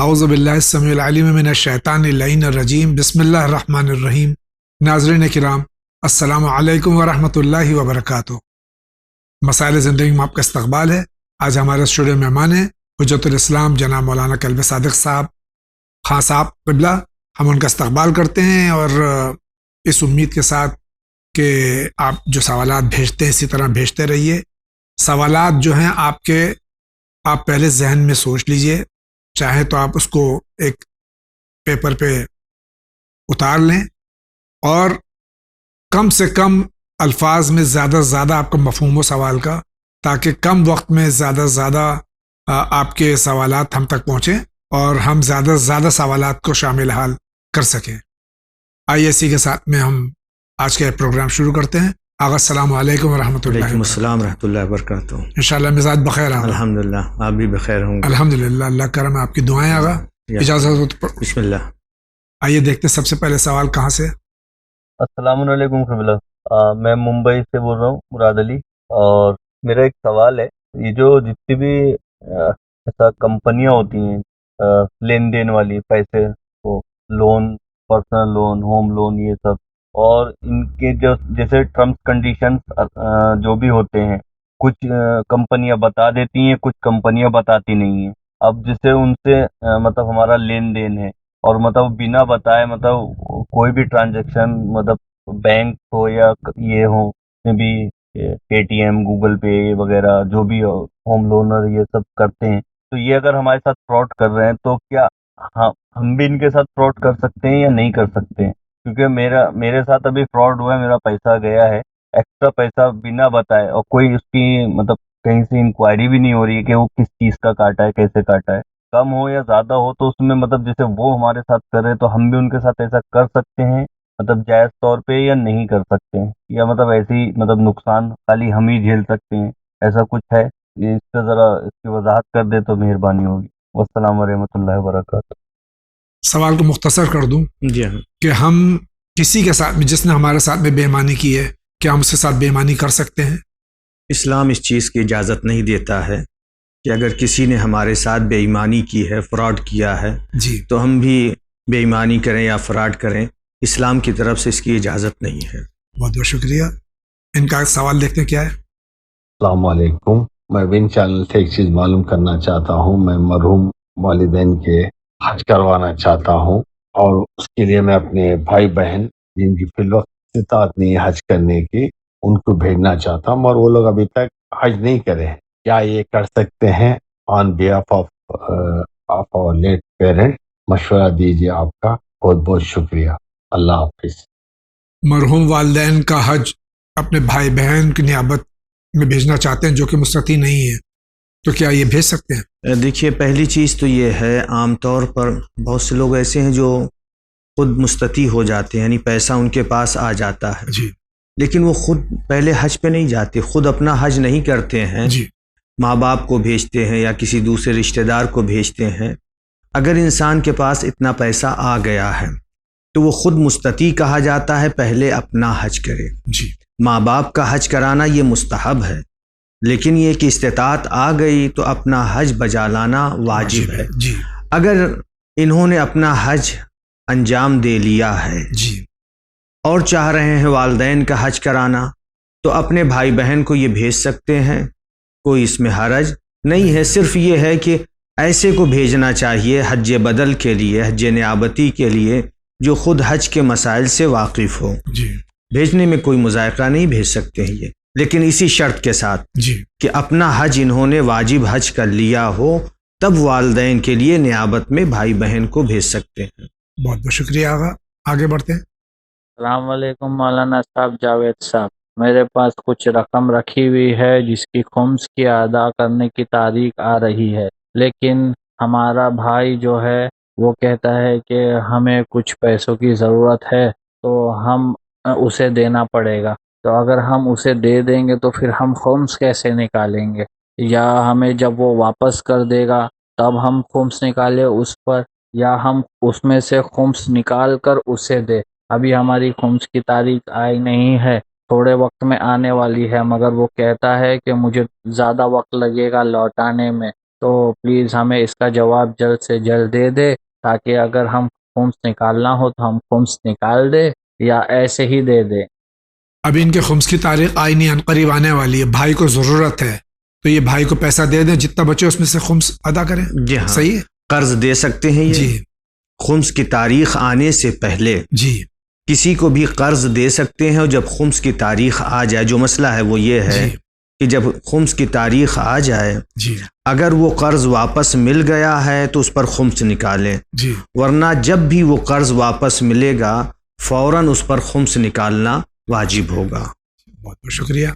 اعوذ باللہ السمیع العلیم من الشیطان اللعین الرجیم، بسم اللہ الرحمن الرحیم۔ ناظرین کرام، السلام علیکم ورحمۃ اللہ وبرکاتہ۔ مسائل زندگی میں آپ کا استقبال ہے۔ آج ہمارے اسٹوڈیو مہمان ہیں حجت الاسلام جناب مولانا کلب صادق صاحب، خان صاحب قبلہ۔ ہم ان کا استقبال کرتے ہیں اور اس امید کے ساتھ کہ آپ جو سوالات بھیجتے ہیں اسی طرح بھیجتے رہیے۔ سوالات جو ہیں آپ پہلے ذہن میں سوچ لیجئے، چاہے تو آپ اس کو ایک پیپر پہ اتار لیں اور کم سے کم الفاظ میں زیادہ سے زیادہ آپ کا مفہوم ہو سوال کا، تاکہ کم وقت میں زیادہ سے زیادہ آپ کے سوالات ہم تک پہنچیں اور ہم زیادہ سے زیادہ سوالات کو شامل حال کر سکیں۔ آئیے اسی کے ساتھ میں ہم آج کا پروگرام شروع کرتے ہیں۔ آغا السلام علیکم ورحمۃ اللہ۔ وعلیکم السلام ورحمۃ اللہ وبرکاتہ۔ انشاءاللہ مزاج بخیر آغا؟ الحمدللہ، آپ بھی بخیر ہوں گے؟ الحمدللہ، اللہ کرم ہے، آپ کی دعائیں آغا۔ اجازت ہو تو بسم اللہ۔ آئیے دیکھتے ہیں سب سے پہلے سوال کہاں سے۔ السلام علیکم قبلہ، میں ممبئی سے بول رہا ہوں، مراد علی۔ اور میرا ایک سوال ہے، یہ جو جتنی بھی ایسا کمپنیاں ہوتی ہیں لین دین والی، پیسے کو loan, personal loan, home loan, یہ سب، اور ان کے جو جیسے ٹرمز کنڈیشنز جو بھی ہوتے ہیں، کچھ کمپنیاں بتا دیتی ہیں، کچھ کمپنیاں بتاتی نہیں ہیں۔ اب جسے ان سے مطلب ہمارا لین دین ہے اور مطلب بنا بتائے مطلب کوئی بھی ٹرانزیکشن، مطلب بینک ہو یا یہ ہو میں بھی، پے ٹی ایم، گوگل پے وغیرہ جو بھی ہوم لونر یہ سب کرتے ہیں، تو یہ اگر ہمارے ساتھ فراڈ کر رہے ہیں تو کیا ہم بھی ان کے ساتھ فراڈ کر سکتے ہیں یا نہیں کر سکتے ہیں؟ کیونکہ میرے ساتھ ابھی فراڈ ہوا ہے، میرا پیسہ گیا ہے، ایکسٹرا پیسہ بنا بتائے، اور کوئی اس کی مطلب کہیں سے انکوائری بھی نہیں ہو رہی ہے کہ وہ کس چیز کا کاٹا ہے، کیسے کاٹا ہے، کم ہو یا زیادہ ہو، تو اس میں مطلب جیسے وہ ہمارے ساتھ کر رہے تو ہم بھی ان کے ساتھ ایسا کر سکتے ہیں مطلب جائز طور پہ، یا نہیں کر سکتے ہیں، یا مطلب ایسی مطلب نقصان خالی ہم ہی جھیل سکتے ہیں، ایسا کچھ ہے؟ یہ اس کا ذرا اس کی وضاحت کر دے تو مہربانی ہوگی۔ والسلام ورحمۃ اللہ وبرکاتہ۔ سوال کو مختصر کر دوں جی ہاں، کہ ہم کسی کے ساتھ میں، جس نے ہمارے ساتھ میں بے ایمانی کی ہے، کیا ہم اس کے ساتھ بے ایمانی کر سکتے ہیں؟ اسلام اس چیز کی اجازت نہیں دیتا ہے کہ اگر کسی نے ہمارے ساتھ بے ایمانی کی ہے، فراڈ کیا ہے، جی، تو ہم بھی بے ایمانی کریں یا فراڈ کریں۔ اسلام کی طرف سے اس کی اجازت نہیں ہے۔ بہت بہت شکریہ۔ ان کا سوال دیکھتے ہیں کیا ہے۔ السلام علیکم، میں ون چینل سے ایک چیز معلوم کرنا چاہتا ہوں۔ میں مرحوم والدین کے حج کروانا چاہتا ہوں، اور اس کے لیے میں اپنے بھائی بہن جن کی فی الوقت استطاعت نہیں ہے حج کرنے کی، ان کو بھیجنا چاہتا ہوں، اور وہ لوگ ابھی تک حج نہیں کرے ہیں۔ کیا یہ کر سکتے ہیں on behalf of our late parent? مشورہ دیجیے آپ کا، بہت بہت شکریہ۔ اللہ حافظ۔ مرحوم والدین کا حج اپنے بھائی بہن کی نیابت میں بھیجنا چاہتے ہیں جو کہ مستطیع نہیں ہے، تو کیا یہ بھیج سکتے ہیں؟ دیکھیے، پہلی چیز تو یہ ہے، عام طور پر بہت سے لوگ ایسے ہیں جو خود مستطیع ہو جاتے ہیں، یعنی پیسہ ان کے پاس آ جاتا ہے، جی لیکن وہ خود پہلے حج پہ نہیں جاتے، خود اپنا حج نہیں کرتے ہیں، جی، ماں باپ کو بھیجتے ہیں یا کسی دوسرے رشتہ دار کو بھیجتے ہیں۔ اگر انسان کے پاس اتنا پیسہ آ گیا ہے تو وہ خود مستطیع کہا جاتا ہے، پہلے اپنا حج کرے۔ جی، ماں باپ کا حج کرانا یہ مستحب ہے، لیکن یہ کہ استطاعت آ گئی تو اپنا حج بجا لانا واجب ہے۔ جی اگر انہوں نے اپنا حج انجام دے لیا ہے جی، اور چاہ رہے ہیں والدین کا حج کرانا، تو اپنے بھائی بہن کو یہ بھیج سکتے ہیں، کوئی اس میں حرج نہیں ہے۔ صرف یہ ہے کہ ایسے کو بھیجنا چاہیے حج بدل کے لیے، حج نیابتی کے لیے، جو خود حج کے مسائل سے واقف ہو۔ جی بھیجنے میں کوئی مذائقہ نہیں، بھیج سکتے ہیں یہ، لیکن اسی شرط کے ساتھ جی، کہ اپنا حج انہوں نے واجب حج کر لیا ہو، تب والدین کے لیے نیابت میں بھائی بہن کو بھیج سکتے ہیں۔ بہت بہت شکریہ آغا۔ آگے بڑھتے ہیں۔ السلام علیکم مولانا صاحب، جاوید صاحب، میرے پاس کچھ رقم رکھی ہوئی ہے جس کی خمس کی ادا کرنے کی تاریخ آ رہی ہے، لیکن ہمارا بھائی جو ہے وہ کہتا ہے کہ ہمیں کچھ پیسوں کی ضرورت ہے تو ہم اسے دینا پڑے گا، تو اگر ہم اسے دے دیں گے تو پھر ہم خمس کیسے نکالیں گے؟ یا ہمیں جب وہ واپس کر دے گا تب ہم خمس نکالے اس پر، یا ہم اس میں سے خمس نکال کر اسے دے؟ ابھی ہماری خمس کی تاریخ آئی نہیں ہے، تھوڑے وقت میں آنے والی ہے، مگر وہ کہتا ہے کہ مجھے زیادہ وقت لگے گا لوٹانے میں، تو پلیز ہمیں اس کا جواب جلد سے جلد دے دے، تاکہ اگر ہم خمس نکالنا ہو تو ہم خمس نکال دے یا ایسے ہی دے دے۔ ابھی ان کے خمس کی تاریخ آئینی عنقریب آنے والی ہے، بھائی کو ضرورت ہے تو یہ بھائی کو پیسہ دے دیں، جتنا بچے اس میں سے خمس ادا کریں۔ جی ہاں، صحیح ہے، قرض دے سکتے ہیں یہ جی خمس کی تاریخ آنے سے پہلے جی کسی کو بھی قرض دے سکتے ہیں، اور جب خمس کی تاریخ آ جائے، جو مسئلہ ہے وہ یہ ہے جی کہ جب خمس کی تاریخ آ جائے، جی اگر وہ قرض واپس مل گیا ہے تو اس پر خمس نکالیں، جی ورنہ جب بھی وہ قرض واپس ملے گا فوراً اس پر خمس نکالنا واجب ہوگا۔ بہت بہت شکریہ۔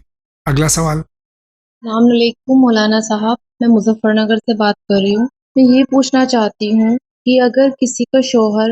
اگلا سوال۔ السلام علیکم مولانا صاحب، میں مظفر نگر سے بات کر رہی ہوں۔ میں یہ پوچھنا چاہتی ہوں کہ اگر کسی کا شوہر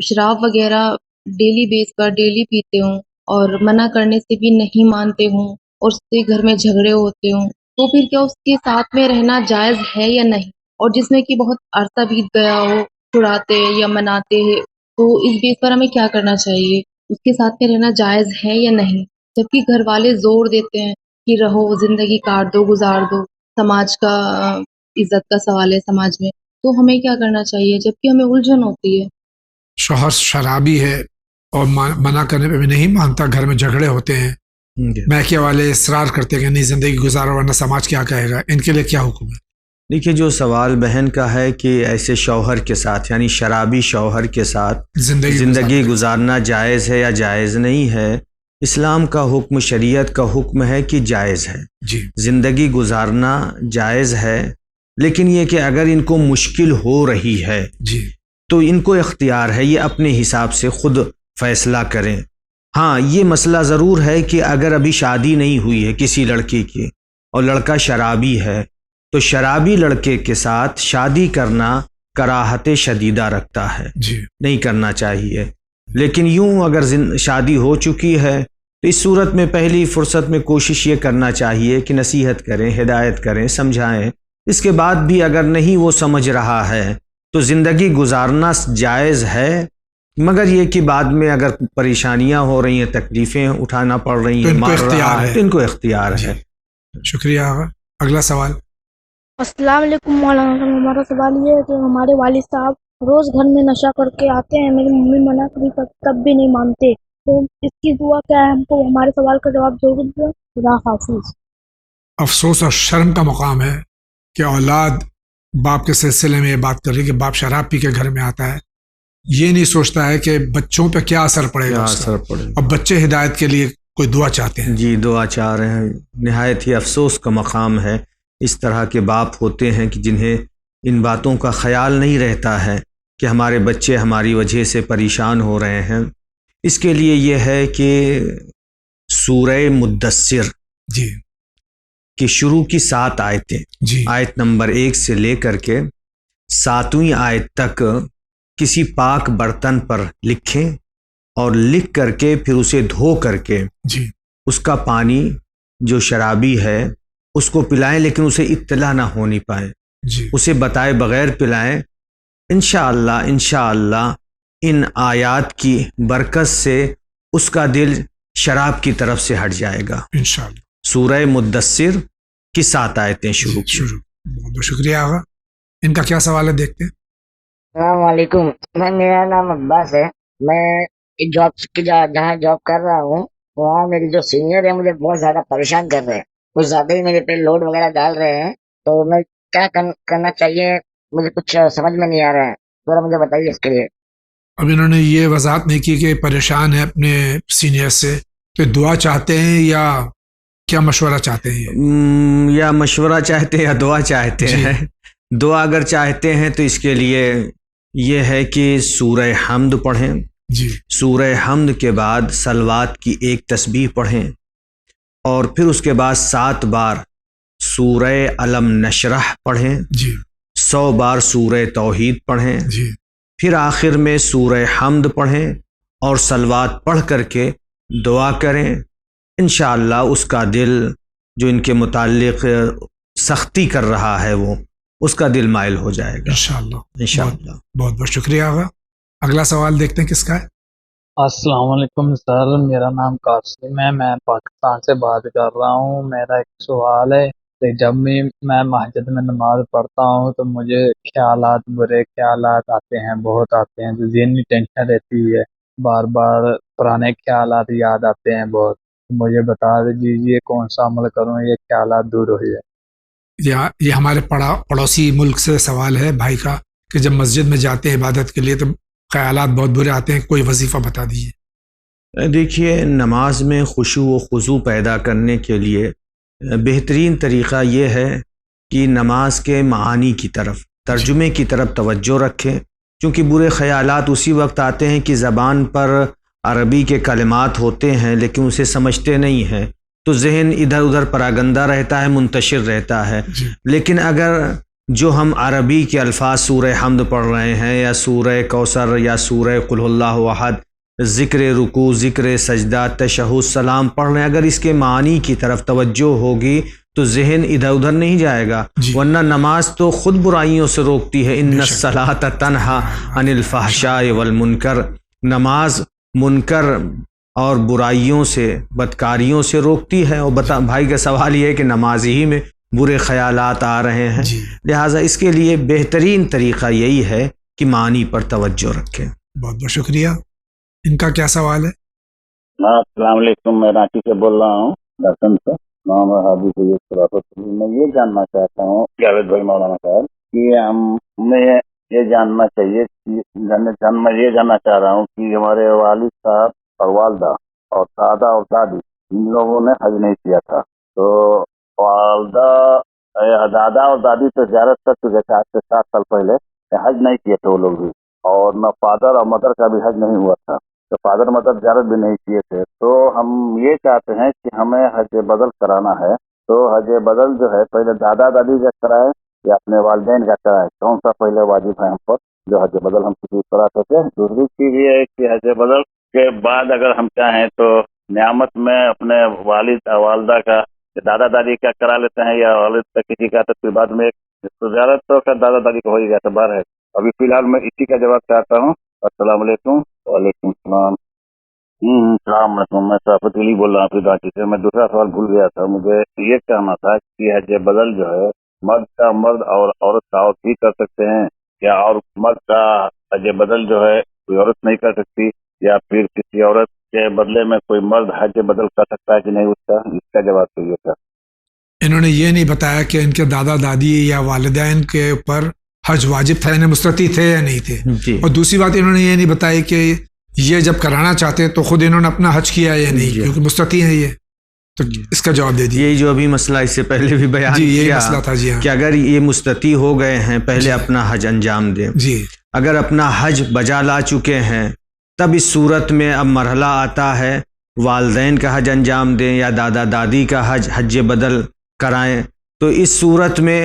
شراب وغیرہ ڈیلی بیس پر ڈیلی پیتے ہوں اور منع کرنے سے بھی نہیں مانتے ہوں اور اس سے گھر میں جھگڑے ہوتے ہوں، تو پھر کیا اس کے ساتھ میں رہنا جائز ہے یا نہیں؟ اور جس میں کہ بہت عرصہ بیت گیا ہو، چھڑاتے یا مناتے ہیں، تو اس بیس پر ہمیں کیا کرنا چاہیے؟ اس کے ساتھ میں رہنا جائز ہے یا نہیں؟ جبکہ گھر والے زور دیتے ہیں کہ رہو، زندگی کاٹ دو، گزار دو، سماج کا عزت کا سوال ہے سماج میں، تو ہمیں کیا کرنا چاہیے جبکہ ہمیں الجھن ہوتی ہے؟ شوہر شرابی ہے اور منع کرنے پہ بھی نہیں مانتا، گھر میں جھگڑے ہوتے ہیں، میکے والے اصرار کرتے ہیں کہ نہیں زندگی گزارو ورنہ سماج کیا کہے گا، ان کے لیے کیا حکم ہے؟ دیکھیے، جو سوال بہن کا ہے کہ ایسے شوہر کے ساتھ یعنی شرابی شوہر کے ساتھ زندگی گزارنا جائز ہے یا جائز نہیں ہے، اسلام کا حکم، شریعت کا حکم ہے کہ جائز ہے، جی زندگی گزارنا جائز ہے، لیکن یہ کہ اگر ان کو مشکل ہو رہی ہے جی تو ان کو اختیار ہے یہ اپنے حساب سے خود فیصلہ کریں۔ ہاں، یہ مسئلہ ضرور ہے کہ اگر ابھی شادی نہیں ہوئی ہے کسی لڑکی کی اور لڑکا شرابی ہے تو شرابی لڑکے کے ساتھ شادی کرنا کراہت شدیدہ رکھتا ہے، جی نہیں کرنا چاہیے۔ لیکن یوں اگر شادی ہو چکی ہے تو اس صورت میں پہلی فرصت میں کوشش یہ کرنا چاہیے کہ نصیحت کریں، ہدایت کریں، سمجھائیں۔ اس کے بعد بھی اگر نہیں وہ سمجھ رہا ہے تو زندگی گزارنا جائز ہے، مگر یہ کہ بعد میں اگر پریشانیاں ہو رہی ہیں، تکلیفیں اٹھانا پڑ رہی ہیں، مار رہا ہے، تو ان کو اختیار ہے۔ شکریہ آغا۔ اگلا سوال۔ السلام علیکم مولانا صاحب، ہمارا سوال یہ ہے کہ ہمارے والد صاحب روز گھر میں نشہ کر کے آتے ہیں، میری ممی منع کری تب بھی نہیں مانتے، تو اس کی دعا کیا ہے؟ ہم کو ہمارے سوال کا جواب ضرور دیں۔ خدا حافظ۔ افسوس اور شرم کا مقام ہے کہ اولاد باپ کے سلسلے میں یہ بات کر رہی کہ باپ شراب پی کے گھر میں آتا ہے، یہ نہیں سوچتا ہے کہ بچوں پہ کیا اثر پڑے گا، اب بچے ہدایت کے لیے کوئی دعا چاہتے ہیں۔ جی، دعا چاہ رہے ہیں۔ نہایت ہی افسوس کا مقام ہے، اس طرح کے باپ ہوتے ہیں کہ جنہیں ان باتوں کا خیال نہیں رہتا ہے کہ ہمارے بچے ہماری وجہ سے پریشان ہو رہے ہیں۔ اس کے لیے یہ ہے کہ سورہ مدثر جی کی شروع کی 7 آیتیں، جی آیت نمبر 1 سے لے کر کے 7ویں آیت تک کسی پاک برتن پر لکھیں اور لکھ کر کے پھر اسے دھو کر کے جی اس کا پانی جو شرابی ہے اس کو پلائیں، لیکن اسے اطلاع نہ ہونی پائے، جی اسے بتائے بغیر پلائیں۔ انشاءاللہ ان آیات کی برکت سے اس کا دل شراب کی طرف سے ہٹ جائے گا۔ انشاءاللہ۔ سورہ مدثر کی 7 آیتیں شروع کی۔ بہت بہت شکریہ آغا۔ ان کا کیا سوال ہے، دیکھتے ہیں۔ السلام علیکم، میرا نام عباس ہے، میں ایک جاب کی جہاں جاب کر رہا ہوں وہاں میری جو سینئر ہے مجھے بہت زیادہ پریشان کر رہے ہیں، کچھ زیادہ ہی میرے پہ لوڈ وغیرہ ڈال رہے ہیں، تو میں کیا کرنا چاہیے؟ مجھے کچھ سمجھ میں نہیں آ رہا ہے، ذرا مجھے بتائیے اس کے لیے۔ اب انہوں نے یہ وضاحت نہیں کی کہ پریشان ہے اپنے سینئر سے، کہ دعا چاہتے ہیں یا کیا مشورہ چاہتے ہیں؟ یا مشورہ چاہتے ہیں یا دعا چاہتے ہیں۔ دعا اگر چاہتے ہیں تو اس کے لیے یہ ہے کہ سورہ حمد پڑھیں، جی سورہ حمد کے بعد صلوات کی ایک تسبیح پڑھیں، اور پھر اس کے بعد 7 بار سورہ علم نشرح پڑھیں، جی 100 بار سورہ توحید پڑھیں، جی پھر آخر میں سورہ حمد پڑھیں اور صلوات پڑھ کر کے دعا کریں۔ انشاءاللہ اس کا دل جو ان کے متعلق سختی کر رہا ہے وہ اس کا دل مائل ہو جائے گا انشاءاللہ۔ بہت بہت شکریہ آغا۔ اگلا سوال دیکھتے ہیں کس کا ہے۔ السلام علیکم سر، میرا نام قاسم ہے، میں پاکستان سے بات کر رہا ہوں۔ میرا ایک سوال ہے تو جب بھی میں مسجد میں نماز پڑھتا ہوں تو مجھے خیالات، برے خیالات آتے ہیں، بہت آتے ہیں، جو ذہنی ٹینشن رہتی ہے، بار بار پرانے خیالات یاد آتے ہیں بہت. مجھے بتا دیجیے کون سا عمل کروں یہ خیالات دور ہو جائے. یہ ہمارے پڑوسی ملک سے سوال ہے بھائی کا کہ جب مسجد میں جاتے ہیں عبادت کے لیے تو خیالات بہت برے آتے ہیں، کوئی وظیفہ بتا دیجیے. دیکھیے، نماز میں خشوع و خضوع پیدا کرنے کے لیے بہترین طریقہ یہ ہے کہ نماز کے معانی کی طرف، ترجمے کی طرف توجہ رکھیں، چونکہ برے خیالات اسی وقت آتے ہیں کہ زبان پر عربی کے کلمات ہوتے ہیں لیکن اسے سمجھتے نہیں ہیں، تو ذہن ادھر ادھر پراگندہ رہتا ہے، منتشر رہتا ہے. لیکن اگر جو ہم عربی کے الفاظ سورہ حمد پڑھ رہے ہیں یا سورہ کوثر یا سورہ قل اللہ احد، ذکر رکوع، ذکر سجدہ، تشہد، سلام پڑھ رہے ہیں، اگر اس کے معنی کی طرف توجہ ہوگی تو ذہن ادھر ادھر نہیں جائے گا. ورنہ نماز تو خود برائیوں سے روکتی ہے. ان الصلاۃ تنہی عن الفحشاء والمنکر، نماز منکر اور برائیوں سے، بدکاریوں سے روکتی ہے. اور بھائی کا سوال یہ ہے کہ نماز ہی میں برے خیالات آ رہے ہیں، لہٰذا اس کے لیے بہترین طریقہ یہی ہے کہ معنی پر توجہ رکھیں. بہت بہت شکریہ. ان کا کیا سوال ہے؟ السلام علیکم، میں رانچی سے بول رہا ہوں، درسن سے. نام حابی سید خرافت. میں یہ جاننا چاہتا ہوں جاوید بھائی مولانا صاحب کہ ہمیں یہ جاننا چاہیے کہ میں یہ جاننا چاہ رہا ہوں کہ ہمارے والد صاحب اور والدہ اور دادا اور دادی ان لوگوں نے حج نہیں کیا تھا، تو والدہ دادا اور دادی تو زیارت کر چکے تھے آج سے 7 سال پہلے، حج نہیں کیے تھے وہ لوگ بھی، اور نہ فادر اور مدر کا بھی حج نہیں ہوا تھا، تو فادر مدر زیارت بھی نہیں کیے تھے. تو ہم یہ چاہتے ہیں کہ ہمیں حج بدل کرانا ہے، تو حج بدل جو ہے پہلے دادا دادی کا کرائے یا اپنے والدین کا کرائے، کون سا پہلے واجب ہے ہم پر جو حج بدل ہم کسی کرا سکے؟ دوسری چیز یہ ہے کہ حج بدل کے بعد اگر ہم چاہیں تو نعمت میں اپنے والد والدہ کا، دادا دادی کا کرا لیتے ہیں یا والد کا کسی کا، تو پھر بعد میں زیارت تو دادا دادی کو ہو ہی گیا تو بار ہے. ابھی فی الحال میں اسی کا جواب چاہتا ہوں. السلام علیکم. وعلیکم السلام. السلام علیکم. میں شرافت علی بول رہا ہوں پھر رانچی سے. میں دوسرا سوال بھول گیا تھا، مجھے یہ کہنا تھا کہ حج بدل جو ہے مرد کا مرد اور عورت کا عورت ہی کر سکتے ہیں، یا اور مرد کا حج بدل جو ہے کوئی عورت نہیں کر سکتی، یا پھر کسی عورت کے بدلے میں کوئی مرد حج بدل کر سکتا ہے کہ نہیں؟ اس کا جواب چاہیے تھا. انہوں نے یہ نہیں بتایا کہ ان کے دادا دادی یا والدین کے اوپر حج واجب تھا، انہیں مستطیع تھے یا نہیں تھے. اور دوسری بات انہوں نے یہ نہیں بتائی کہ یہ جب کرانا چاہتے تو خود انہوں نے اپنا حج کیا یا نہیں، کیونکہ مستطیع ہیں یہ. تو اس کا جواب دے دیجیے. یہی جو ابھی مسئلہ اس سے پہلے بھی بیان یہی مسئلہ تھا کہ اگر یہ مستطیع ہو گئے ہیں پہلے اپنا حج انجام دیں. اگر اپنا حج بجا لا چکے ہیں تب اس صورت میں اب مرحلہ آتا ہے والدین کا حج انجام دیں یا دادا دادی کا حج بدل کرائیں. تو اس صورت میں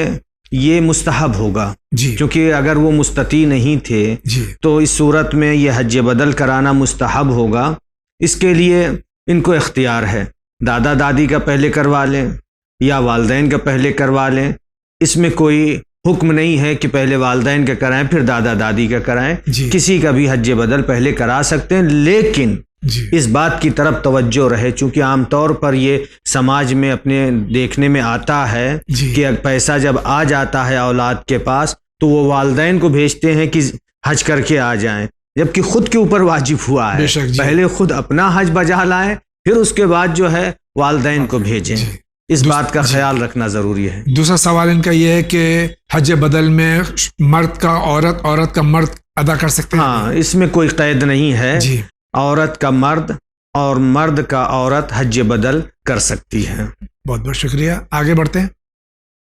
یہ مستحب ہوگا، کیونکہ اگر وہ مستطیع نہیں تھے تو اس صورت میں یہ حج بدل کرانا مستحب ہوگا. اس کے لیے ان کو اختیار ہے، دادا دادی کا پہلے کروا لیں یا والدین کا پہلے کروا لیں. اس میں کوئی حکم نہیں ہے کہ پہلے والدین کا کرائیں پھر دادا دادی کا کرائیں. کسی کا بھی حج بدل پہلے کرا سکتے ہیں، لیکن اس بات کی طرف توجہ رہے، چونکہ عام طور پر یہ سماج میں اپنے دیکھنے میں آتا ہے کہ پیسہ جب آ جاتا ہے اولاد کے پاس تو وہ والدین کو بھیجتے ہیں کہ حج کر کے آ جائیں، جبکہ خود کے اوپر واجب ہوا ہے. پہلے خود اپنا حج بجا لائیں پھر اس کے بعد جو ہے والدین کو بھیجیں. اس بات کا خیال رکھنا ضروری ہے. دوسرا سوال ان کا یہ ہے کہ حج بدل میں مرد کا عورت، عورت کا مرد ادا کر سکتے ہیں؟ ہاں، اس میں کوئی قید نہیں ہے. عورت کا مرد اور مرد کا عورت حج بدل کر سکتی ہے. بہت بہت شکریہ. آگے بڑھتے ہیں.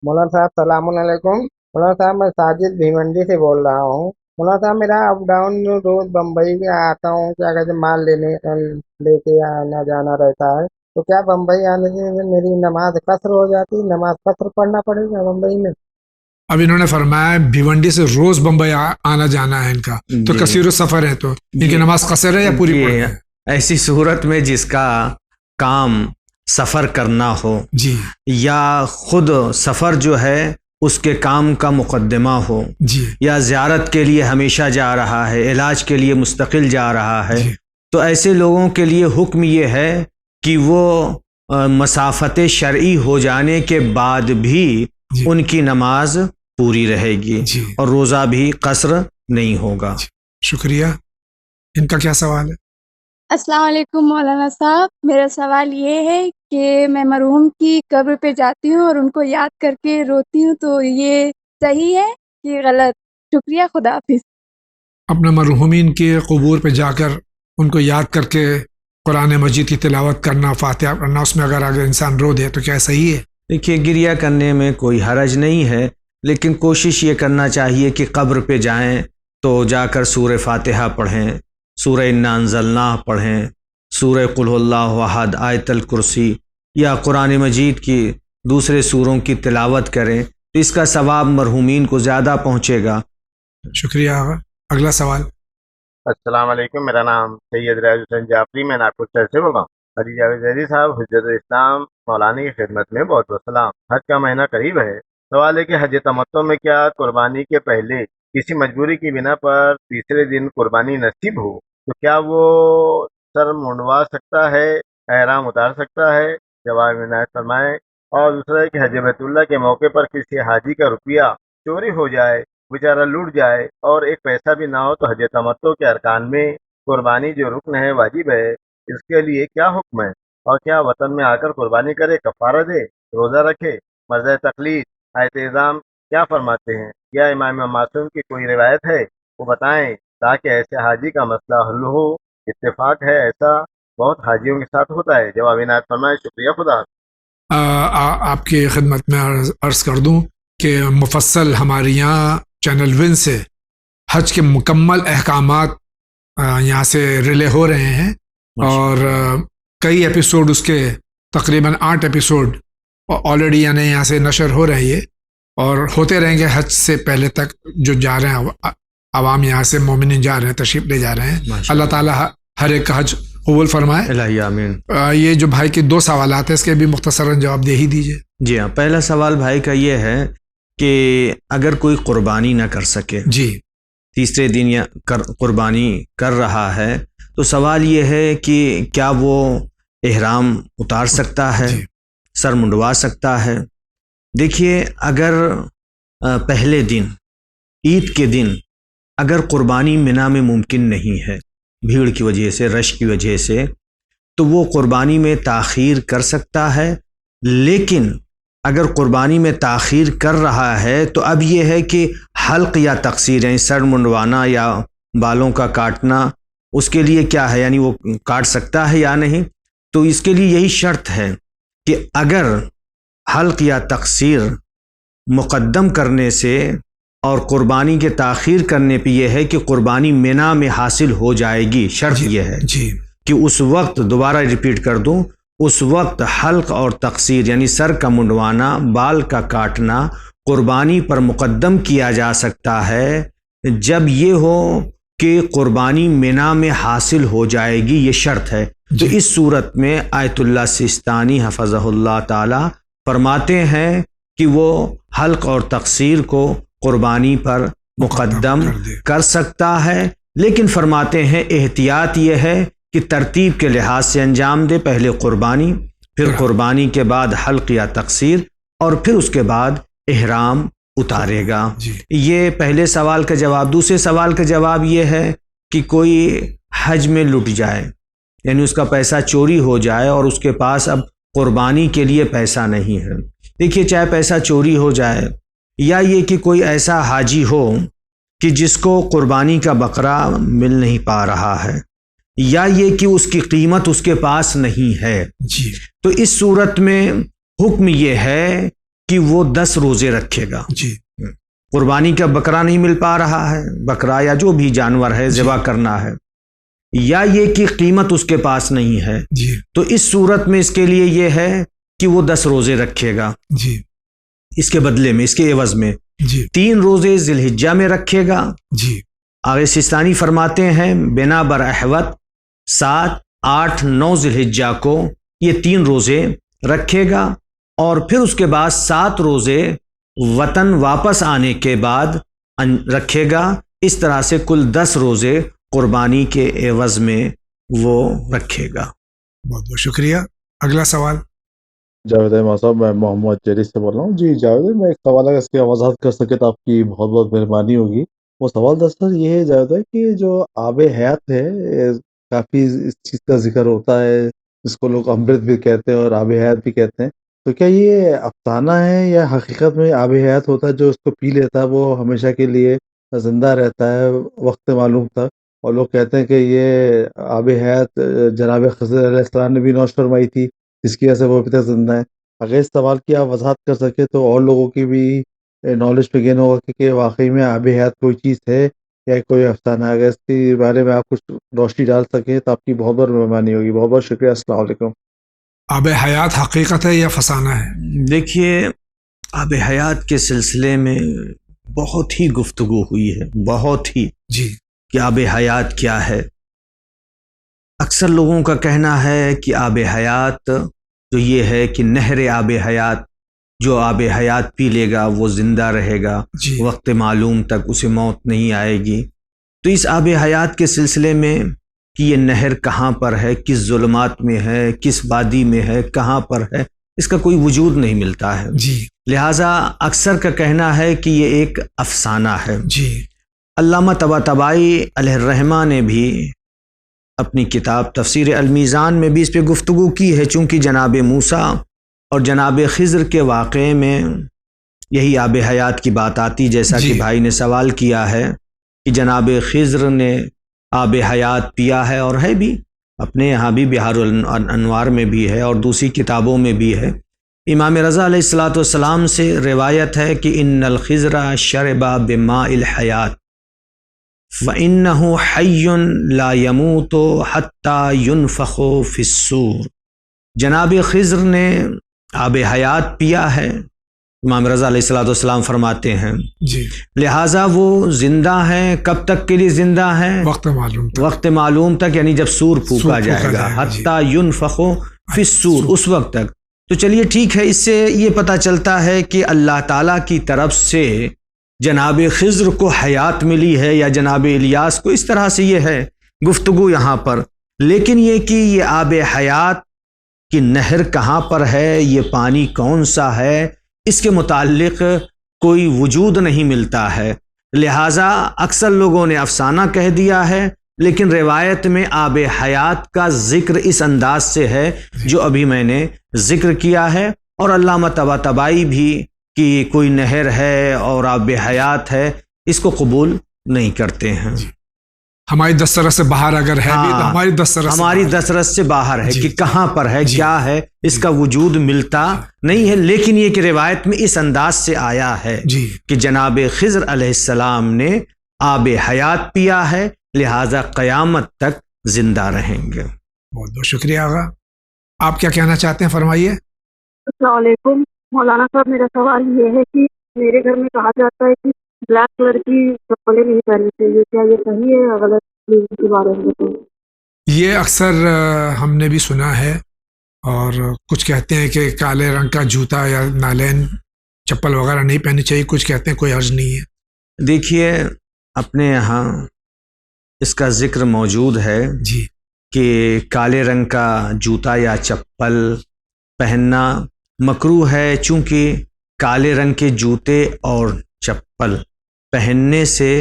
مولانا صاحب السلام علیکم. مولانا صاحب میں ساجد بھیمنڈی سے بول رہا ہوں. مولانا صاحب میرا اپ ڈاؤن روز بمبئی میں آتا ہوں، کیا کہتے مال لے کے آنا جانا رہتا ہے، تو کیا بمبئی آنے سے میری نماز قصر ہو جاتی؟ نماز قصر پڑھنا پڑے گا بمبئی میں؟ اب انہوں نے فرمایا بھیونڈی سے روز بمبئی آنا جانا ہے ان کا، تو کثیر السفر ہے، تو ان کی نماز قصر ہے یا پوری پڑھ ہے؟ ایسی صورت میں جس کا کام سفر کرنا ہو یا خود سفر جو ہے اس کے کام کا مقدمہ ہو، یا زیارت کے لیے ہمیشہ جا رہا ہے، علاج کے لیے مستقل جا رہا ہے، تو ایسے لوگوں کے لیے حکم یہ ہے کہ وہ مسافت شرعی ہو جانے کے بعد بھی جی ان کی نماز پوری رہے گی جی اور روزہ بھی قصر نہیں ہوگا۔ شکریہ۔ ان کا کیا سوال ہے؟ السلام علیکم مولانا صاحب، میرا سوال یہ ہے کہ میں مرحوم کی قبر پہ جاتی ہوں اور ان کو یاد کر کے روتی ہوں، تو یہ صحیح ہے کہ غلط؟ شکریہ، خدا حافظ۔ اپنے مرحومین کے قبور پہ جا کر ان کو یاد کر کے قرآن مجید کی تلاوت کرنا، فاتحہ پڑھنا، اس میں اگر انسان رو دے تو کیا صحیح ہے؟ دیکھیے، گریہ کرنے میں کوئی حرج نہیں ہے، لیکن کوشش یہ کرنا چاہیے کہ قبر پہ جائیں تو جا کر سورہ فاتحہ پڑھیں، سورہ انا انزلناہ پڑھیں، سورہ قل هو اللہ احد، آیت الکرسی یا قرآن مجید کی دوسرے سوروں کی تلاوت کریں تو اس کا ثواب مرحومین کو زیادہ پہنچے گا۔ شکریہ آغا۔ اگلا سوال۔ السلام علیکم، میرا نام سید ریاض حسین جعفری، میں ناگپور شہر سے بول رہا ہوں۔ حاجی جاوید زیدی صاحب، حجت الاسلام مولانا کی خدمت میں بہت بہت سلام۔ حج کا مہینہ قریب ہے، سوال ہے کہ حج تمتع میں کیا قربانی کے پہلے کسی مجبوری کی بنا پر تیسرے دن قربانی نصیب ہو تو کیا وہ سر منڈوا سکتا ہے، احرام اتار سکتا ہے؟ جواب میں عنایت فرمائیں۔ اور دوسرا ہے کہ حج بیت اللہ کے موقع پر کسی حاجی کا روپیہ چوری ہو جائے، بیچارہ لوٹ جائے اور ایک پیسہ بھی نہ ہو تو حج تمتع کے ارکان میں قربانی جو رکن ہے واجب ہے، اس کے لیے کیا حکم ہے؟ اور کیا وطن میں آ کر قربانی کرے، کفارہ دے، روزہ رکھے؟ مرضى تقلید آیت اعظام کیا فرماتے ہیں؟ یا امام معصوم کی کوئی روایت ہے وہ بتائیں تاکہ ایسے حاجی کا مسئلہ حل ہو۔ اتفاق ہے ایسا بہت حاجیوں کے ساتھ ہوتا ہے۔ جواب عنایت فرمائے۔ شکریہ، خدا حافظ۔ آپ کی خدمت میں عرض کر دوں کہ مفصل ہمارے یہاں چینل ون سے حج کے مکمل احکامات یہاں سے ریلے ہو رہے ہیں، اور کئی ایپیسوڈ اس کے تقریباً 8 ایپیسوڈ آلریڈی یعنی یہاں سے نشر ہو رہے ہیں، اور ہوتے رہیں گے حج سے پہلے تک۔ جو جا رہے ہیں عوام یہاں سے مومنین جا رہے ہیں، تشریف لے جا رہے ہیں، اللہ تعالیٰ ہر ایک کا حج قبول فرمائے۔ الہی آمین۔ یہ جو بھائی کے 2 سوالات ہیں اس کے بھی مختصراً جواب دے ہی دیجیے۔ جی ہاں، پہلا سوال بھائی کا یہ ہے کہ اگر کوئی قربانی نہ کر سکے، جی تیسرے دن یا قربانی کر رہا ہے، تو سوال یہ ہے کہ کیا وہ احرام اتار سکتا ہے، جی سر منڈوا سکتا ہے؟ دیکھیے، اگر پہلے دن عید کے دن اگر قربانی منا میں ممکن نہیں ہے، بھیڑ کی وجہ سے، رش کی وجہ سے، تو وہ قربانی میں تاخیر کر سکتا ہے۔ لیکن اگر قربانی میں تاخیر کر رہا ہے تو اب یہ ہے کہ حلق یا تقصیر، یعنی سر منڈوانا یا بالوں کا کاٹنا، اس کے لیے کیا ہے، یعنی وہ کاٹ سکتا ہے یا نہیں؟ تو اس کے لیے یہی شرط ہے کہ اگر حلق یا تقصیر مقدم کرنے سے اور قربانی کے تاخیر کرنے پہ یہ ہے کہ قربانی منا میں حاصل ہو جائے گی، شرط یہ ہے جی کہ اس وقت، دوبارہ ریپیٹ کر دوں، اس وقت حلق اور تقصیر یعنی سر کا منڈوانا، بال کا کاٹنا قربانی پر مقدم کیا جا سکتا ہے جب یہ ہو کہ قربانی منا میں حاصل ہو جائے گی، یہ شرط ہے۔ تو اس صورت میں آیت اللہ سستانی حفظہ اللہ تعالی فرماتے ہیں کہ وہ حلق اور تقصیر کو قربانی پر مقدم کر سکتا ہے، لیکن فرماتے ہیں احتیاط یہ ہے کہ ترتیب کے لحاظ سے انجام دے، پہلے قربانی، پھر قربانی کے بعد حلق یا تقصیر، اور پھر اس کے بعد احرام اتارے گا۔ یہ پہلے سوال کا جواب۔ دوسرے سوال کا جواب یہ ہے کہ کوئی حج میں لٹ جائے، یعنی اس کا پیسہ چوری ہو جائے اور اس کے پاس اب قربانی کے لیے پیسہ نہیں ہے۔ دیکھیے، چاہے پیسہ چوری ہو جائے یا یہ کہ کوئی ایسا حاجی ہو کہ جس کو قربانی کا بکرا مل نہیں پا رہا ہے، یا یہ کہ اس کی قیمت اس کے پاس نہیں ہے، تو اس صورت میں حکم یہ ہے کہ وہ 10 روزے رکھے گا۔ قربانی کا بکرا نہیں مل پا رہا ہے، بکرا یا جو بھی جانور ہے ذبح کرنا ہے، یا یہ کہ قیمت اس کے پاس نہیں ہے، تو اس صورت میں اس کے لیے یہ ہے کہ وہ 10 روزے رکھے گا۔ اس کے بدلے میں، اس کے عوض میں 3 روزے ذی الحجہ میں رکھے گا۔ آگے سستانی فرماتے ہیں بنا بر احوط 7، 8، 9 ذی الحجہ کو یہ 3 روزے رکھے گا، اور پھر اس کے بعد 7 روزے وطن واپس آنے کے بعد رکھے گا۔ اس طرح سے کل 10 روزے قربانی کے عوض میں وہ رکھے گا۔ بہت بہت شکریہ۔ اگلا سوال۔ جاوید احمد صاحب، میں محمد جری سے بول رہا ہوں. جی جاوید بھائی، میں ایک سوال اگر اس کی وضاحت کر سکے تو آپ کی بہت بہت مہربانی ہوگی. وہ سوال دراصل یہ ہے جاوید بھائی کہ جو آب حیات ہے، کافی اس چیز کا ذکر ہوتا ہے، جس کو لوگ امرت بھی کہتے ہیں اور آب حیات بھی کہتے ہیں. تو کیا یہ افسانہ ہے یا حقیقت میں آب حیات ہوتا ہے جو اس کو پی لیتا ہے وہ ہمیشہ کے لیے زندہ رہتا ہے وقت معلوم تک؟ اور لوگ کہتے ہیں کہ یہ آب حیات جناب خضر علیہ السلام نے بھی نوش فرمائی تھی، جس کی وجہ سے وہ ابھی تک زندہ ہے. اگر اس سوال کی آپ وضاحت کر سکے تو اور لوگوں کی بھی نالج پہ گین ہوگا کہ واقعی میں آب حیات کوئی چیز ہے یا کوئی افسانہ ہے. اگر اس کے بارے میں آپ کچھ روشنی ڈال سکیں تو آپ کی بہت بہت مہربانی ہوگی. بہت بہت شکریہ. السلام علیکم. آب حیات حقیقت ہے یا فسانہ ہے؟ دیکھیے، آب حیات کے سلسلے میں بہت ہی گفتگو ہوئی ہے، بہت ہی، جی، کہ آب حیات کیا ہے. اکثر لوگوں کا کہنا ہے کہ آب حیات جو یہ ہے کہ نہر آب حیات، جو آب حیات پی لے گا وہ زندہ رہے گا، جی، وقت معلوم تک اسے موت نہیں آئے گی. تو اس آب حیات کے سلسلے میں کہ یہ نہر کہاں پر ہے، کس ظلمات میں ہے، کس وادی میں ہے، کہاں پر ہے، اس کا کوئی وجود نہیں ملتا ہے. جی، لہٰذا اکثر کا کہنا ہے کہ یہ ایک افسانہ ہے. جی، علامہ طباطبائی علیہ الرحمہ نے بھی اپنی کتاب تفسیر المیزان میں بھی اس پہ گفتگو کی ہے، چونکہ جناب موسیٰ اور جناب خضر کے واقعے میں یہی آب حیات کی بات آتی، جیسا جی، کہ بھائی نے سوال کیا ہے کہ جناب خضر نے آب حیات پیا ہے، اور ہے بھی، اپنے یہاں بھی بحار الانوار میں بھی ہے اور دوسری کتابوں میں بھی ہے. امام رضا علیہ الصلاۃ والسلام سے روایت ہے کہ ان الخضر شرب بماء الحیات فإنه حی لا يموت حتی ينفخ فی الصور. جناب خضر نے آب حیات پیا ہے، امام رضا علیہ الصلاۃ والسلام فرماتے ہیں، جی، لہٰذا وہ زندہ ہیں. کب تک کے لیے زندہ ہیں؟ وقت معلوم تک. وقت معلوم تک، یعنی جب سور پھونکا جائے گا، جی. حتی ينفخ فی الصور، اس وقت تک. تو چلیے ٹھیک ہے، اس سے یہ پتہ چلتا ہے کہ اللہ تعالیٰ کی طرف سے جناب خضر کو حیات ملی ہے یا جناب الیاس کو، اس طرح سے یہ ہے گفتگو یہاں پر. لیکن یہ کہ یہ آب حیات کی نہر کہاں پر ہے، یہ پانی کون سا ہے، اس کے متعلق کوئی وجود نہیں ملتا ہے. لہٰذا اکثر لوگوں نے افسانہ کہہ دیا ہے، لیکن روایت میں آب حیات کا ذکر اس انداز سے ہے جو ابھی میں نے ذکر کیا ہے. اور علامہ طباطبائی بھی کہ کوئی نہر ہے اور آب حیات ہے، اس کو قبول نہیں کرتے ہیں. ہماری دسترس سے باہر اگر ہے بھی تو ہماری دسترس سے باہر ہے جی، کہ کہاں پر ہے، جی، کیا ہے، اس کا وجود ملتا نہیں ہے. لیکن یہ کہ روایت میں اس انداز سے آیا ہے جی، کہ جناب خضر علیہ السلام نے آب حیات پیا ہے، لہٰذا قیامت تک زندہ رہیں گے. بہت بہت شکریہ آغا. آپ کیا کہنا چاہتے ہیں، فرمائیے. السلام علیکم مولانا صاحب. میرا سوال یہ ہے کہ میرے گھر میں کہا جاتا ہے کہ بلیک کلر کی چپلیں نہیں پہننی چاہیے، کیا یہ صحیح ہے یا غلط؟ اس کے بارے میں بتائیں. یہ اکثر ہم نے بھی سنا ہے، اور کچھ کہتے ہیں کہ کالے رنگ کا جوتا یا نالین چپل وغیرہ نہیں پہننی چاہیے، کچھ کہتے ہیں کوئی حرج نہیں ہے. دیکھیے، اپنے یہاں اس کا ذکر موجود ہے جی، کہ کالے رنگ کا جوتا یا چپل پہننا مکروہ ہے، چونکہ کالے رنگ کے جوتے اور چپل پہننے سے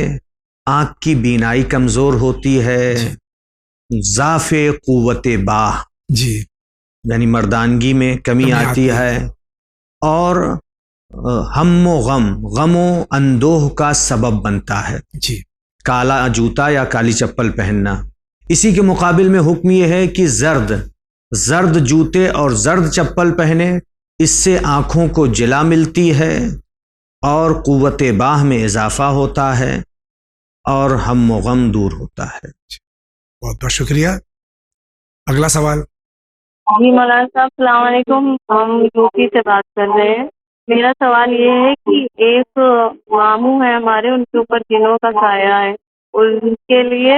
آنکھ کی بینائی کمزور ہوتی ہے، ضعف قوت باہ، جی، یعنی مردانگی میں کمی آتی ہے، اور ہم و غم و اندوہ کا سبب بنتا ہے جی، کالا جوتا یا کالی چپل پہننا. اسی کے مقابل میں حکم یہ ہے کہ زرد جوتے اور زرد چپل پہنے، اس سے آنکھوں کو جلا ملتی ہے اور قوت باہ میں اضافہ ہوتا ہے اور ہم و غم دور ہوتا ہے. بہت بہت شکریہ. اگلا سوال. جی مولانا صاحب السلام علیکم، ہم یوپی سے بات کر رہے ہیں. میرا سوال یہ ہے کہ ایک ماموں ہے ہمارے، ان کے اوپر جنوں کا سایہ ہے، ان کے لیے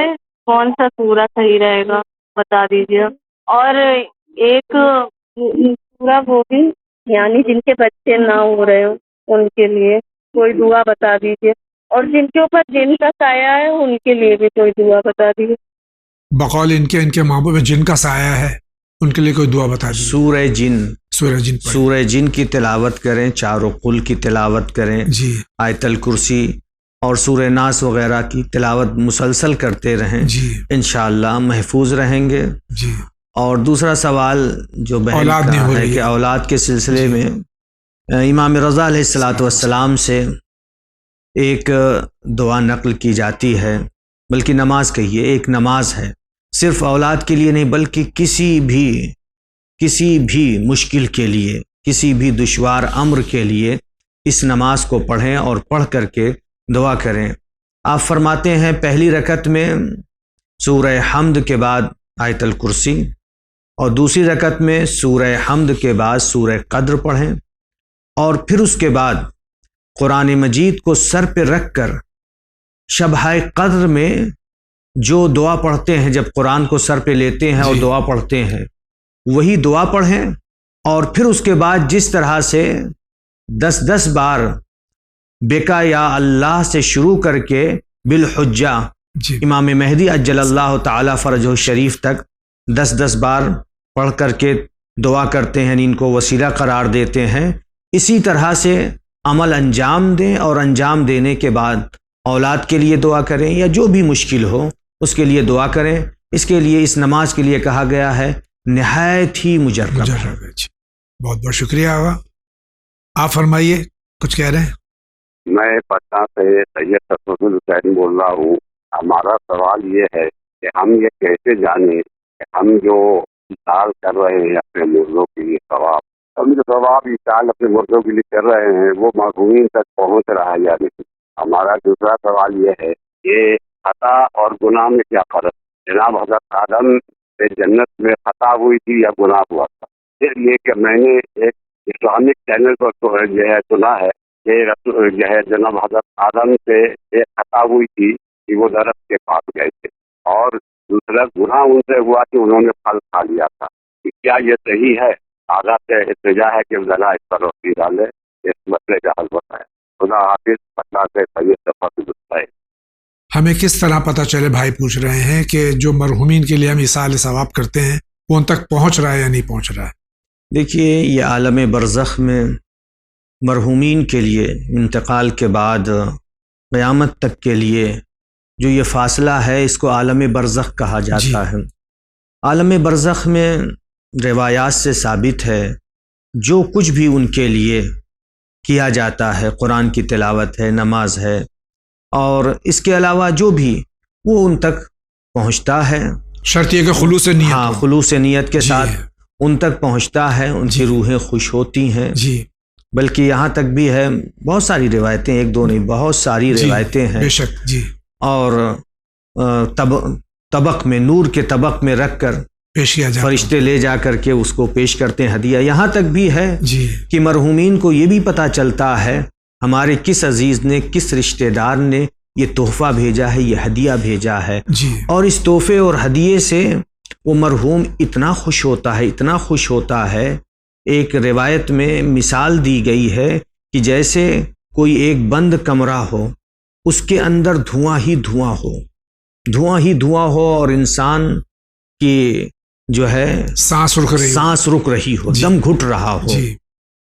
کون سا سورہ صحیح رہے گا بتا دیجیے. اور ایک سورہ وہ بھی یعنی جن کے بچے نہ ہو رہے ہو ان کے لیے کوئی دعا بتا دیجیے، اور جن کے اوپر جن کا سایہ ہے ان کے لیے بھی کوئی دعا بتا دیجیے. بقول ان کے محبوب میں جن کا سایہ ہے ان کے لیے کوئی دعا بتا دیجیے. سورہ جن، سورہ جن پڑھیں. سورہ جن کی تلاوت کریں، چاروں قل کی تلاوت کریں، جی آیت الکرسی اور سورہ ناس وغیرہ کی تلاوت مسلسل کرتے رہیں، جی انشاءاللہ محفوظ رہیں گے. جی. اور دوسرا سوال جو بہن اولاد نہیں کا ہو ہے رہی کہ ہے. اولاد کے سلسلے جی. میں امام رضا علیہ الصلاۃ والسلام سے ایک دعا نقل کی جاتی ہے، بلکہ نماز کہیے، ایک نماز ہے، صرف اولاد کے لیے نہیں بلکہ کسی بھی مشکل کے لیے، کسی بھی دشوار امر کے لیے اس نماز کو پڑھیں اور پڑھ کر کے دعا کریں. آپ فرماتے ہیں پہلی رکعت میں سورہ حمد کے بعد آیت الکرسی، اور دوسری رکعت میں سورہ حمد کے بعد سورہ قدر پڑھیں، اور پھر اس کے بعد قرآن مجید کو سر پہ رکھ کر شبہ قدر میں جو دعا پڑھتے ہیں، جب قرآن کو سر پہ لیتے ہیں اور جی. دعا پڑھتے ہیں وہی دعا پڑھیں، اور پھر اس کے بعد جس طرح سے 10 بار بیکا یا اللہ سے شروع کر کے بالحجہ جی. امام مہدی اجل اللہ تعالی فرجہ شریف تک 10 بار پڑھ کر کے دعا کرتے ہیں، ان کو وسیلہ قرار دیتے ہیں، اسی طرح سے عمل انجام دیں، اور انجام دینے کے بعد اولاد کے لیے دعا کریں یا جو بھی مشکل ہو اس کے لیے دعا کریں. اس کے لیے اس نماز کے لیے کہا گیا ہے نہایت ہی مجرب. مجرب ہے. جی. بہت بہت شکریہ آغا. آپ فرمائیے، کچھ کہہ رہے ہیں؟ میں پٹنہ سے سید تصویر حسین بول رہا ہوں. ہمارا سوال یہ ہے کہ ہم یہ کیسے جانیں کہ ہم جو اشتعال کر رہے ہیں اپنے مردوں کے لیے ثواب، ہم جو ثواب اشتعال اپنے مردوں کے لیے کر رہے ہیں وہ مرحومین تک پہنچ رہا ہے یا نہیں. ہمارا دوسرا سوال یہ ہے کہ خطا اور گناہ میں کیا فرق؟ جناب حضرت آدم سے جنت میں خطا ہوئی تھی یا گناہ ہوا تھا؟ اس لیے کہ میں نے ایک اسلامک چینل پر جو ہے سنا ہے کہ جو ہے جناب حضرت آدم سے ایک خطا ہوئی تھی کہ وہ درخت کے پاس گئے تھے، اور دوسرا گناہ ان سے ہوا کہ انہوں نے پھل کھا لیا تھا. کیا یہ صحیح ہے؟ آگاہ سے اتجا ہے کہ ذرا اس پر روشنی ڈالے، اس مسئلے کا حل بتائے. خدا حافظ. پٹنہ سے سید تصویر حسین. ہمیں کس طرح پتہ چلے، بھائی پوچھ رہے ہیں کہ جو مرحومین کے لیے ہم ایصال ثواب کرتے ہیں وہ ان تک پہنچ رہا ہے یا نہیں پہنچ رہا ہے؟ دیکھیے، یہ عالم برزخ میں مرحومین کے لیے انتقال کے بعد قیامت تک کے لیے جو یہ فاصلہ ہے اس کو عالم برزخ کہا جاتا ہے. عالم برزخ میں روایات سے ثابت ہے جو کچھ بھی ان کے لیے کیا جاتا ہے، قرآن کی تلاوت ہے، نماز ہے، اور اس کے علاوہ جو بھی وہ ان تک پہنچتا ہے. شرط یہ کہ خلوص نیت. ہاں، خلوص نیت کے جی. ساتھ ان تک پہنچتا ہے، ان کی روحیں خوش ہوتی ہیں. جی. بلکہ یہاں تک بھی ہے، بہت ساری روایتیں، ایک دو نہیں، بہت ساری روایتیں ہیں. بے شک. جی. اور طبق میں، نور کے طبق میں رکھ کر پیش کیا جاتا، فرشتے لے جا کر کے اس کو پیش کرتے ہیں ہدیہ. یہاں تک بھی ہے جی کہ مرحومین کو یہ بھی پتہ چلتا ہے ہمارے کس عزیز نے، کس رشتہ دار نے یہ تحفہ بھیجا ہے، یہ ہدیہ بھیجا ہے. جی. اور اس تحفے اور ہدیے سے وہ مرحوم اتنا خوش ہوتا ہے، اتنا خوش ہوتا ہے. ایک روایت میں مثال دی گئی ہے کہ جیسے کوئی ایک بند کمرہ ہو، اس کے اندر دھواں ہی دھواں ہو، دھواں ہی دھواں ہو، اور انسان کی جو ہے سانس رک رہی ہو، دم گھٹ رہا ہو، جی.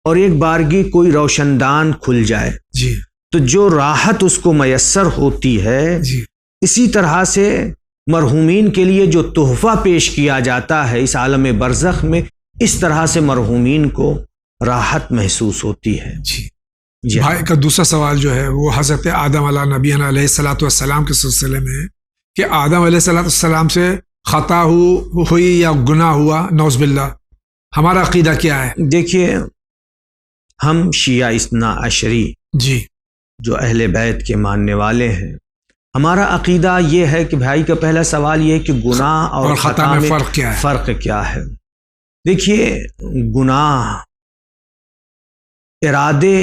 اور ایک بارگی کوئی روشن دان کھل جائے، جی. تو جو راحت اس کو میسر ہوتی ہے، جی. اسی طرح سے مرحومین کے لیے جو تحفہ پیش کیا جاتا ہے اس عالم برزخ میں، اس طرح سے مرحومین کو راحت محسوس ہوتی ہے. جی. بھائی کا دوسرا سوال جو ہے وہ حضرت آدم علیہ نبینا علیہ الصلوۃ والسلام کے سلسلے میں ہے کہ آدم علیہ الصلوۃ والسلام سے خطا ہوئی یا گناہ ہوا، نعوذ باللہ، ہمارا عقیدہ کیا ہے؟ دیکھیے، ہم شیعہ اثنا عشری جی جو اہل بیت کے ماننے والے ہیں، ہمارا عقیدہ یہ ہے کہ بھائی کا پہلا سوال یہ ہے کہ گناہ اور خطا میں فرق کیا ہے. دیکھیے، گناہ ارادے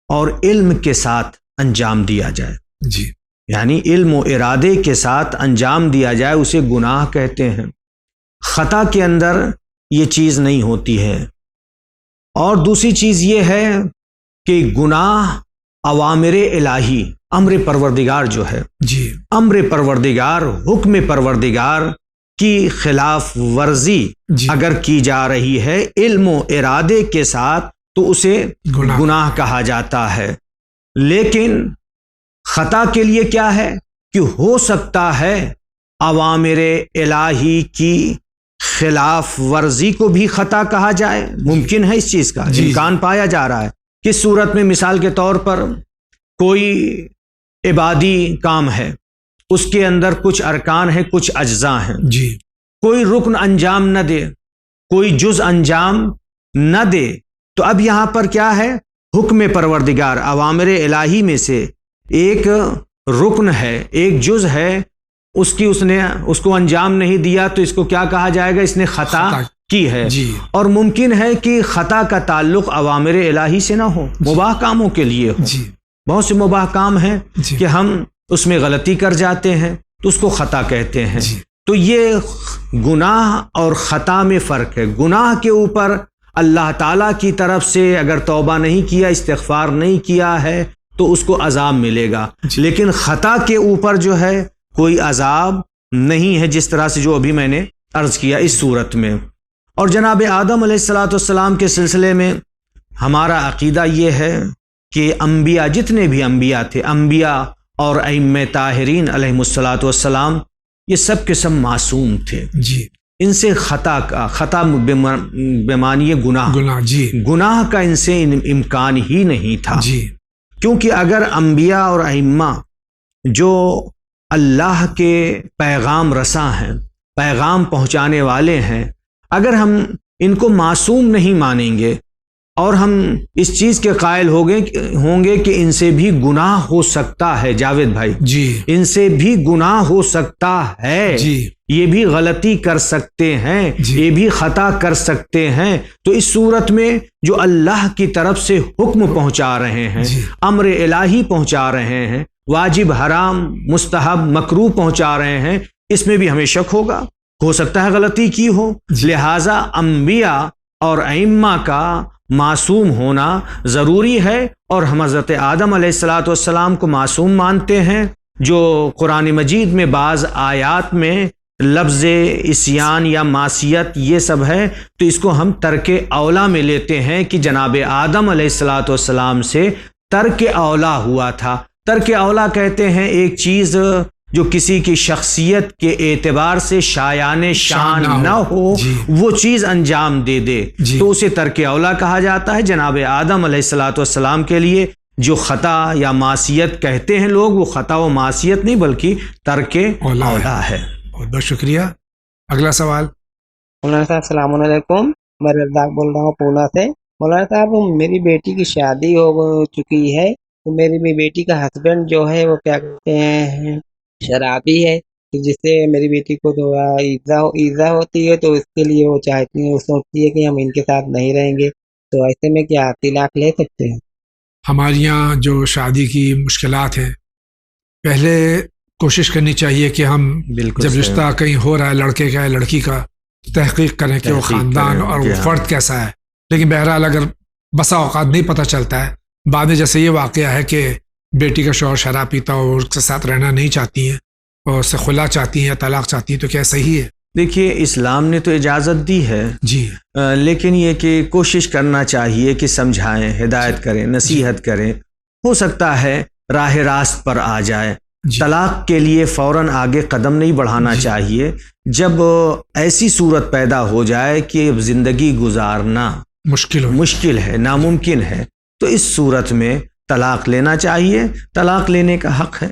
اور علم کے ساتھ انجام دیا جائے، جی، یعنی علم و ارادے کے ساتھ انجام دیا جائے اسے گناہ کہتے ہیں. خطا کے اندر یہ چیز نہیں ہوتی ہے. اور دوسری چیز یہ ہے کہ گناہ اوامر الہی، امر پروردگار جو ہے، جی، امر پروردگار، حکم پروردگار کی خلاف ورزی اگر کی جا رہی ہے علم و ارادے کے ساتھ تو اسے گناہ کہا جاتا ہے. لیکن خطا کے لیے کیا ہے کہ ہو سکتا ہے اوامر الہی کی خلاف ورزی کو بھی خطا کہا جائے. ممکن ہے اس چیز کا امکان پایا جا رہا ہے. کس صورت میں؟ مثال کے طور پر کوئی عبادی کام ہے، اس کے اندر کچھ ارکان ہیں، کچھ اجزاء ہیں، کوئی رکن انجام نہ دے، کوئی جز انجام نہ دے، تو اب یہاں پر کیا ہے؟ حکم پروردگار، اوامر الہی میں سے ایک رکن ہے، ایک جز ہے، اس کو انجام نہیں دیا، تو اس کو کیا کہا جائے گا؟ اس نے خطا کی ہے. اور ممکن ہے کہ خطا کا تعلق اوامر الہی سے نہ ہو، مباح کاموں کے لیے ہو. بہت سے مباح کام ہیں کہ ہم اس میں غلطی کر جاتے ہیں تو اس کو خطا کہتے ہیں. تو یہ گناہ اور خطا میں فرق ہے. گناہ کے اوپر اللہ تعالیٰ کی طرف سے اگر توبہ نہیں کیا، استغفار نہیں کیا ہے تو اس کو عذاب ملے گا. لیکن خطا کے اوپر جو ہے کوئی عذاب نہیں ہے، جس طرح سے جو ابھی میں نے عرض کیا اس صورت میں. اور جناب آدم علیہ السلام کے سلسلے میں ہمارا عقیدہ یہ ہے کہ انبیاء، جتنے بھی انبیاء تھے، انبیاء اور ائمہ طاہرین علیہم السلام، یہ سب کے سب معصوم تھے. ان سے خطا بمعنی گناہ کا ان سے امکان ہی نہیں تھا. کیونکہ اگر انبیاء اور ائمہ جو اللہ کے پیغام رساں ہیں، پیغام پہنچانے والے ہیں، اگر ہم ان کو معصوم نہیں مانیں گے اور ہم اس چیز کے قائل ہوں گے کہ ان سے بھی گناہ ہو سکتا ہے، جاوید بھائی، ان سے بھی گناہ ہو سکتا ہے، یہ بھی غلطی کر سکتے ہیں، یہ بھی خطا کر سکتے ہیں، تو اس صورت میں جو اللہ کی طرف سے حکم پہنچا رہے ہیں، امر الہی پہنچا رہے ہیں، واجب، حرام، مستحب، مکروہ پہنچا رہے ہیں، اس میں بھی ہمیں شک ہوگا، ہو سکتا ہے غلطی کی ہو. لہٰذا انبیاء اور ائمہ کا معصوم ہونا ضروری ہے. اور ہم حضرت آدم علیہ السلام کو معصوم مانتے ہیں. جو قرآن مجید میں بعض آیات میں لفظ عصیان یا معصیت یہ سب ہے، تو اس کو ہم ترک اولا میں لیتے ہیں کہ جناب آدم علیہ السلام سے ترک اولا ہوا تھا. ترک اولا کہتے ہیں ایک چیز جو کسی کی شخصیت کے اعتبار سے شایان شان نہ ہو، وہ چیز انجام دے تو اسے ترک اولا کہا جاتا ہے. جناب آدم علیہ السلام کے لیے جو خطا یا معصیت کہتے ہیں لوگ، وہ خطا و معصیت نہیں بلکہ ترک اولا ہے. بہت بہت شکریہ. اگلا سوال. مولانا صاحب السلام علیکم، میں رزاق بول رہا ہوں پونا سے. مولانا صاحب میری بیٹی کی شادی ہو چکی ہے، تو میری بیٹی کا ہسبینڈ جو ہے وہ کیا کہتے ہیں شرابی ہے، جس سے میری بیٹی کو تو ایزا ہوتی ہے، تو اس کے لیے وہ چاہتی ہے، وہ سوچتی ہے کہ ہم ان کے ساتھ نہیں رہیں گے، تو ایسے میں کیا طلاق لے سکتے ہیں؟ ہمارے یہاں جو شادی کی مشکلات ہیں، پہلے کوشش کرنی چاہیے کہ ہم جب رشتہ کہیں ہو رہا ہے لڑکے کا یا لڑکی کا، تحقیق کریں کہ وہ خاندان اور وہ فرد کیسا ہے. لیکن بہرحال اگر بسا اوقات نہیں پتہ چلتا ہے، بعد میں جیسے یہ واقعہ ہے کہ بیٹی کا شوہر شراب پیتا اور اس کے ساتھ رہنا نہیں چاہتی ہیں اور اس سے خلا چاہتی ہیں یا طلاق چاہتی ہیں، تو کیا صحیح ہے؟ دیکھیے اسلام نے تو اجازت دی ہے، لیکن یہ کہ کوشش کرنا چاہیے کہ سمجھائیں، ہدایت کریں، نصیحت کریں. ہو سکتا ہے راہ راست پر آ جائے. طلاق کے لیے فوراً آگے قدم نہیں بڑھانا چاہیے. جب ایسی صورت پیدا ہو جائے کہ زندگی گزارنا مشکل ہے، ناممکن ہے، تو اس صورت میں طلاق لینا چاہیے. طلاق لینے کا حق ہے.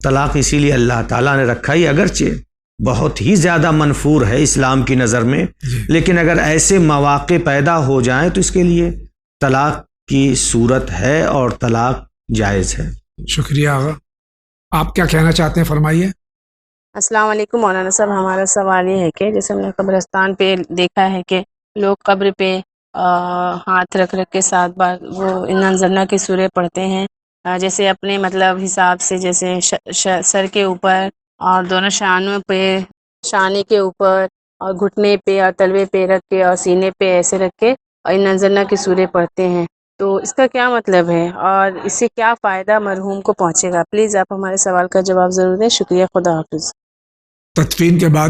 طلاق اسی لیے اللہ تعالیٰ نے رکھا ہی، اگرچہ بہت ہی زیادہ منفور ہے اسلام کی نظر میں، لیکن اگر ایسے مواقع پیدا ہو جائیں تو اس کے لیے طلاق کی صورت ہے اور طلاق جائز ہے. شکریہ آغا. آپ کیا کہنا چاہتے ہیں، فرمائیے. السلام علیکم مولانا صاحب. ہمارا سوال یہ ہے کہ جیسے ہم نے قبرستان پہ دیکھا ہے کہ لوگ قبر پہ ہاتھ رکھ کے ساتھ بار وہ انزلنا کی سورہ پڑھتے ہیں، جیسے اپنے مطلب حساب سے، جیسے سر کے اوپر اور دونوں شانوں پہ، شانے کے اوپر اور گھٹنے پہ اور تلوے پہ رکھ کے اور سینے پہ ایسے رکھ کے اور انزلنا کی سورہ پڑھتے ہیں. تو اس کا کیا مطلب ہے اور اس سے کیا فائدہ مرحوم کو پہنچے گا؟ پلیز آپ ہمارے سوال کا جواب ضرور دیں. شکریہ. خدا حافظ. تدفین کے بعد